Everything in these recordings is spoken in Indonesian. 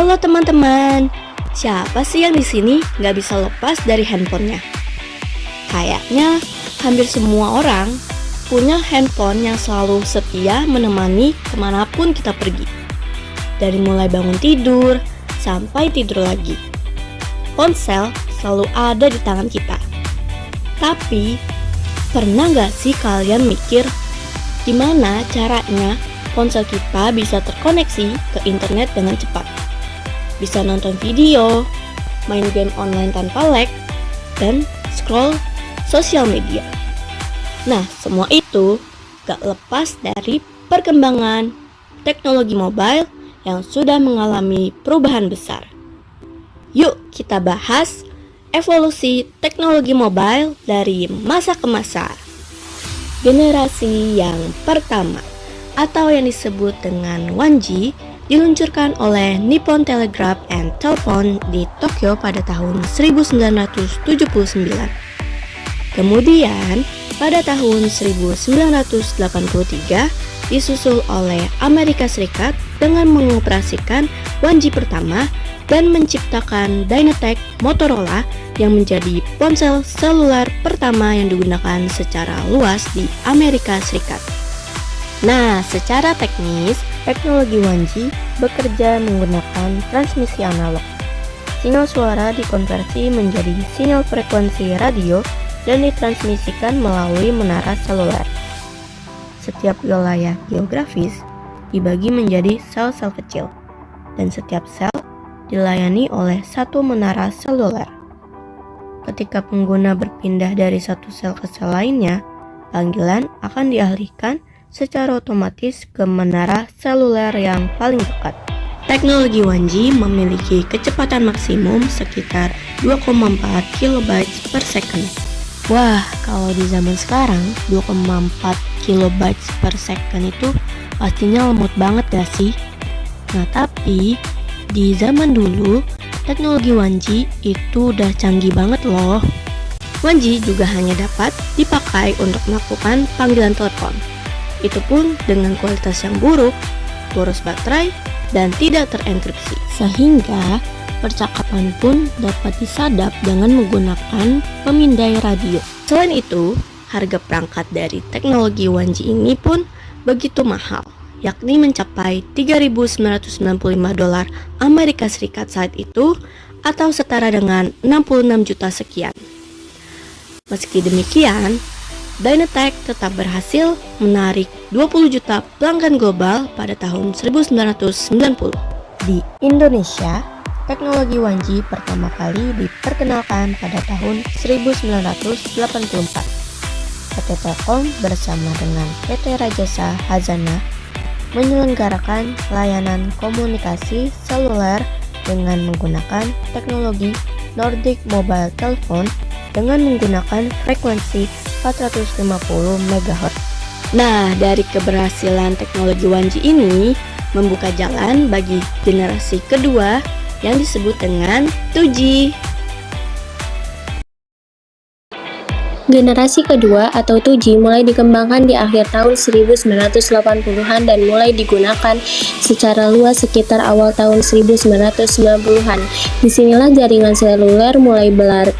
Halo teman-teman, siapa sih yang di sini nggak bisa lepas dari handphonenya? Kayaknya hampir semua orang punya handphone yang selalu setia menemani kemanapun kita pergi. Dari mulai bangun tidur sampai tidur lagi, ponsel selalu ada di tangan kita. Tapi, pernah nggak sih kalian mikir gimana caranya ponsel kita bisa terkoneksi ke internet dengan cepat? Bisa nonton video, main game online tanpa lag, dan scroll sosial media. Nah, semua itu gak lepas dari perkembangan teknologi mobile yang sudah mengalami perubahan besar. Yuk kita bahas evolusi teknologi mobile dari masa ke masa. Generasi yang pertama atau yang disebut dengan 1G diluncurkan oleh Nippon Telegraph and Telephone di Tokyo pada tahun 1979. Kemudian, pada tahun 1983 disusul oleh Amerika Serikat dengan mengoperasikan 1G pertama dan menciptakan Dynatec Motorola yang menjadi ponsel seluler pertama yang digunakan secara luas di Amerika Serikat. Nah, secara teknis, teknologi 1G bekerja menggunakan transmisi analog. Sinyal suara dikonversi menjadi sinyal frekuensi radio dan ditransmisikan melalui menara seluler. Setiap wilayah geografis dibagi menjadi sel-sel kecil, dan setiap sel dilayani oleh satu menara seluler. Ketika pengguna berpindah dari satu sel ke sel lainnya, panggilan akan dialihkan secara otomatis ke menara seluler yang paling dekat. Teknologi 1G memiliki kecepatan maksimum sekitar 2,4 KB per second. Wah, kalau di zaman sekarang 2,4 KB per second itu pastinya lemot banget gak sih? Nah, tapi di zaman dulu teknologi 1G itu udah canggih banget loh. 1G juga hanya dapat dipakai untuk melakukan panggilan telepon. Itu pun dengan kualitas yang buruk, boros baterai, dan tidak terenkripsi. Sehingga percakapan pun dapat disadap dengan menggunakan pemindai radio. Selain itu, harga perangkat dari teknologi 1G ini pun begitu mahal, yakni mencapai $3.995 Amerika Serikat saat itu, atau setara dengan 66 juta sekian. Meski demikian, Dynatec tetap berhasil menarik 20 juta pelanggan global pada tahun 1990. Di Indonesia, teknologi 1G pertama kali diperkenalkan pada tahun 1984. PT Telkom bersama dengan PT Rajasa Hazana menyelenggarakan layanan komunikasi seluler dengan menggunakan teknologi Nordic Mobile Telephone dengan menggunakan frekuensi 450 MHz. Nah, dari keberhasilan teknologi 1G ini membuka jalan bagi generasi kedua yang disebut dengan 2G. Generasi kedua atau 2G mulai dikembangkan di akhir tahun 1980-an dan mulai digunakan secara luas sekitar awal tahun 1990-an. Disinilah jaringan seluler mulai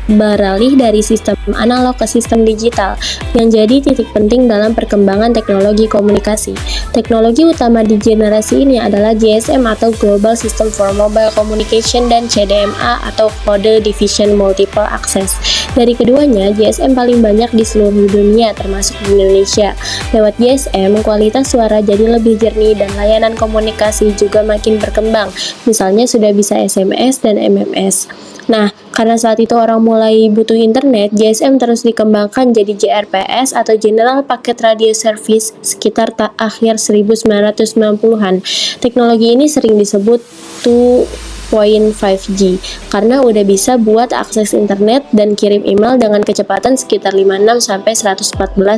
beralih dari sistem analog ke sistem digital, yang jadi titik penting dalam perkembangan teknologi komunikasi. Teknologi utama di generasi ini adalah GSM atau Global System for Mobile Communication dan CDMA atau Code Division Multiple Access. Dari keduanya, GSM paling banyak di seluruh dunia termasuk di Indonesia. Lewat GSM, kualitas suara jadi lebih jernih dan layanan komunikasi juga makin berkembang. Misalnya sudah bisa SMS dan MMS. Nah, karena saat itu orang mulai butuh internet, GSM terus dikembangkan jadi JRPS atau General Packet Radio Service sekitar akhir 1990-an. Teknologi ini sering disebut 2.5G karena udah bisa buat akses internet dan kirim email dengan kecepatan sekitar 56-114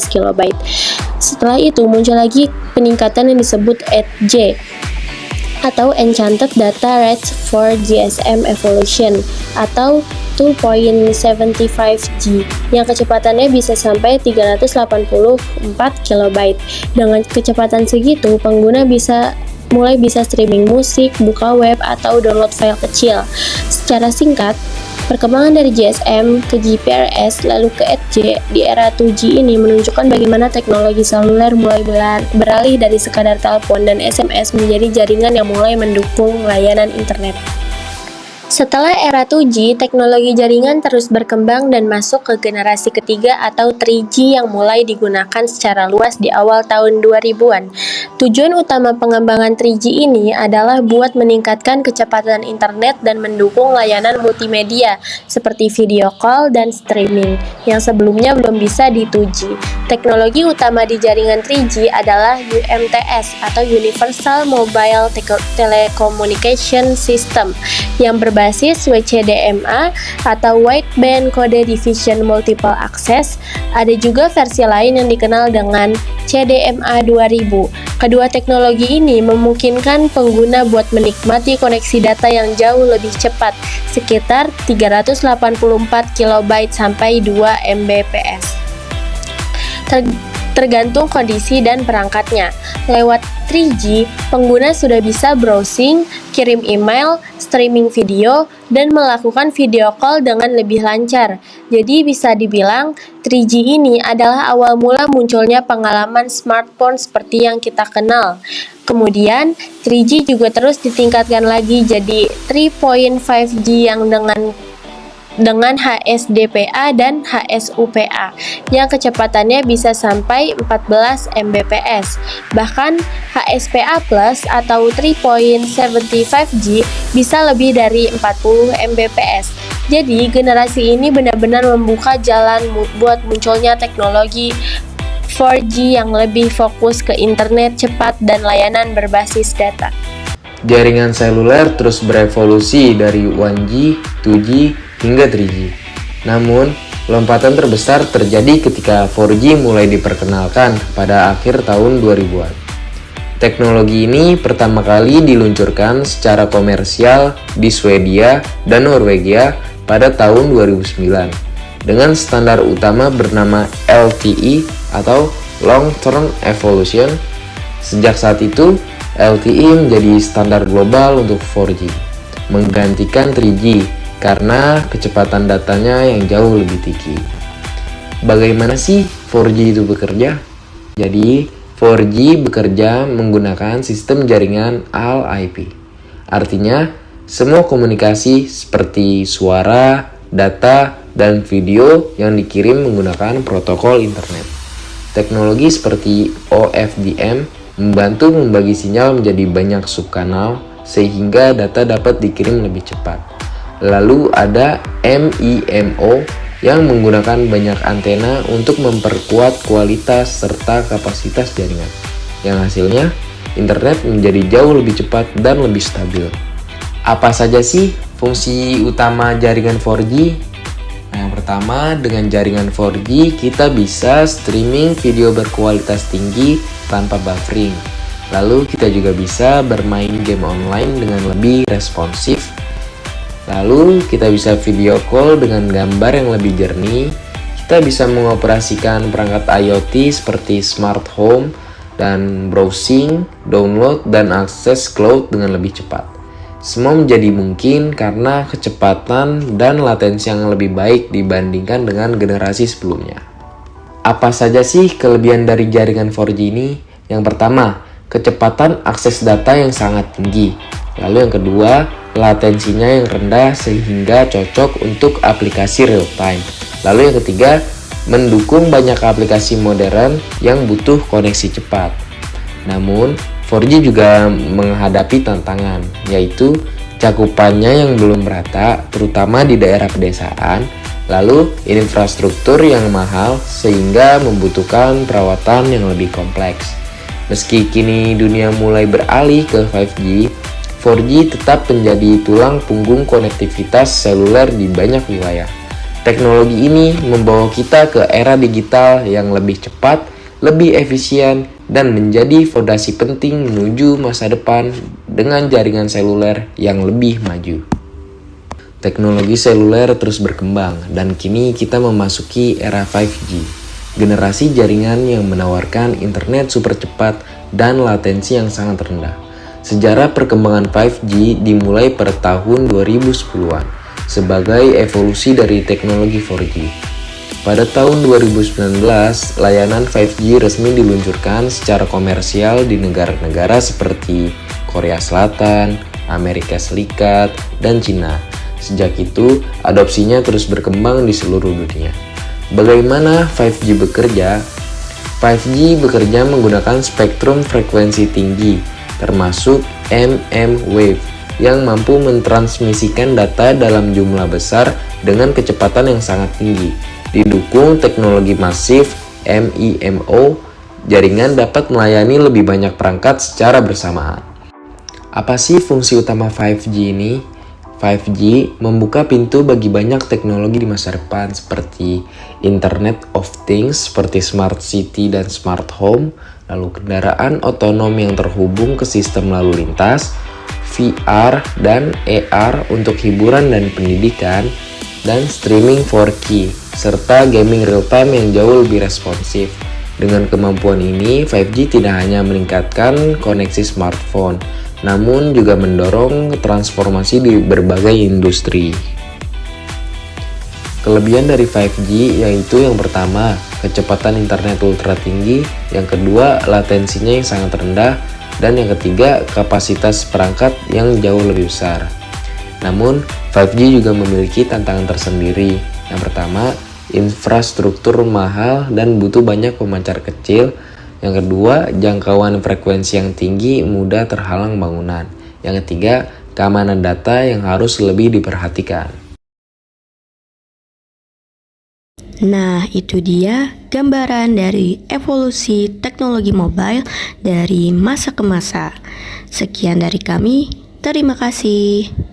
KB. Setelah itu muncul lagi peningkatan yang disebut 8G atau Enchanted Data Rates for GSM Evolution atau 2.75G yang kecepatannya bisa sampai 384 KB. Dengan kecepatan segitu, pengguna bisa mulai bisa streaming musik, buka web, atau download file kecil. Secara singkat, perkembangan dari GSM ke GPRS lalu ke 8G di era 2G ini menunjukkan bagaimana teknologi seluler mulai beralih dari sekadar telepon dan SMS menjadi jaringan yang mulai mendukung layanan internet. Setelah era 2G, teknologi jaringan terus berkembang dan masuk ke generasi ketiga atau 3G yang mulai digunakan secara luas di awal tahun 2000-an. Tujuan utama pengembangan 3G ini adalah buat meningkatkan kecepatan internet dan mendukung layanan multimedia seperti video call dan streaming yang sebelumnya belum bisa di 2G. Teknologi utama di jaringan 3G adalah UMTS atau Universal Mobile Telecommunication System yang berbasis WCDMA atau Wideband Code Division Multiple Access. Ada juga versi lain yang dikenal dengan CDMA 2000. Kedua teknologi ini memungkinkan pengguna buat menikmati koneksi data yang jauh lebih cepat, sekitar 384 KB sampai 2 Mbps. Tergantung kondisi dan perangkatnya. Lewat 3G, pengguna sudah bisa browsing, kirim email, streaming video, dan melakukan video call dengan lebih lancar. Jadi bisa dibilang 3G ini adalah awal mula munculnya pengalaman smartphone seperti yang kita kenal. Kemudian 3G juga terus ditingkatkan lagi jadi 3.5G yang dengan HSDPA dan HSUPA yang kecepatannya bisa sampai 14 Mbps. Bahkan HSPA Plus atau 3.75G bisa lebih dari 40 Mbps. Jadi generasi ini benar-benar membuka jalan buat munculnya teknologi 4G yang lebih fokus ke internet cepat dan layanan berbasis data. Jaringan seluler terus berevolusi dari 1G, 2G, hingga 3G. Namun, lompatan terbesar terjadi ketika 4G mulai diperkenalkan pada akhir tahun 2000-an. Teknologi ini pertama kali diluncurkan secara komersial di Swedia dan Norwegia pada tahun 2009 dengan standar utama bernama LTE atau Long Term Evolution. Sejak saat itu, LTE menjadi standar global untuk 4G, menggantikan 3G karena kecepatan datanya yang jauh lebih tinggi. Bagaimana sih 4G itu bekerja? Jadi, 4G bekerja menggunakan sistem jaringan All IP. Artinya, semua komunikasi seperti suara, data, dan video yang dikirim menggunakan protokol internet. Teknologi seperti OFDM membantu membagi sinyal menjadi banyak subkanal sehingga data dapat dikirim lebih cepat. Lalu ada MIMO yang menggunakan banyak antena untuk memperkuat kualitas serta kapasitas jaringan. Yang hasilnya, internet menjadi jauh lebih cepat dan lebih stabil. Apa saja sih fungsi utama jaringan 4G? Yang pertama, dengan jaringan 4G kita bisa streaming video berkualitas tinggi tanpa buffering. Lalu kita juga bisa bermain game online dengan lebih responsif. Lalu kita bisa video call dengan gambar yang lebih jernih. Kita bisa mengoperasikan perangkat IoT seperti smart home dan browsing, download, dan akses cloud dengan lebih cepat. Semua menjadi mungkin karena kecepatan dan latensi yang lebih baik dibandingkan dengan generasi sebelumnya. Apa saja sih kelebihan dari jaringan 4G ini? Yang pertama, kecepatan akses data yang sangat tinggi. Lalu yang kedua, latensinya yang rendah sehingga cocok untuk aplikasi real time. Lalu yang ketiga, mendukung banyak aplikasi modern yang butuh koneksi cepat. Namun, 4G juga menghadapi tantangan, yaitu cakupannya yang belum merata, terutama di daerah pedesaan, lalu infrastruktur yang mahal sehingga membutuhkan perawatan yang lebih kompleks. Meski kini dunia mulai beralih ke 5G, 4G tetap menjadi tulang punggung konektivitas seluler di banyak wilayah. Teknologi ini membawa kita ke era digital yang lebih cepat, lebih efisien, dan menjadi fondasi penting menuju masa depan dengan jaringan seluler yang lebih maju. Teknologi seluler terus berkembang dan kini kita memasuki era 5G, generasi jaringan yang menawarkan internet super cepat dan latensi yang sangat rendah. Sejarah perkembangan 5G dimulai pada tahun 2010-an sebagai evolusi dari teknologi 4G. Pada tahun 2019, layanan 5G resmi diluncurkan secara komersial di negara-negara seperti Korea Selatan, Amerika Serikat, dan Cina. Sejak itu, adopsinya terus berkembang di seluruh dunia. Bagaimana 5G bekerja? 5G bekerja menggunakan spektrum frekuensi tinggi, termasuk mmWave, yang mampu mentransmisikan data dalam jumlah besar dengan kecepatan yang sangat tinggi. Didukung teknologi masif MIMO, jaringan dapat melayani lebih banyak perangkat secara bersamaan. Apa sih fungsi utama 5G ini? 5G membuka pintu bagi banyak teknologi di masa depan seperti Internet of Things seperti Smart City dan Smart Home, lalu kendaraan otonom yang terhubung ke sistem lalu lintas, VR dan AR untuk hiburan dan pendidikan, dan streaming 4K, serta gaming real-time yang jauh lebih responsif. Dengan kemampuan ini, 5G tidak hanya meningkatkan koneksi smartphone, namun juga mendorong transformasi di berbagai industri. Kelebihan dari 5G yaitu yang pertama, kecepatan internet ultra tinggi, yang kedua, latensinya yang sangat rendah, dan yang ketiga, kapasitas perangkat yang jauh lebih besar. Namun, 5G juga memiliki tantangan tersendiri. Yang pertama, infrastruktur mahal dan butuh banyak pemancar kecil. Yang kedua, jangkauan frekuensi yang tinggi mudah terhalang bangunan. Yang ketiga, keamanan data yang harus lebih diperhatikan. Nah, itu dia gambaran dari evolusi teknologi mobile dari masa ke masa. Sekian dari kami, terima kasih.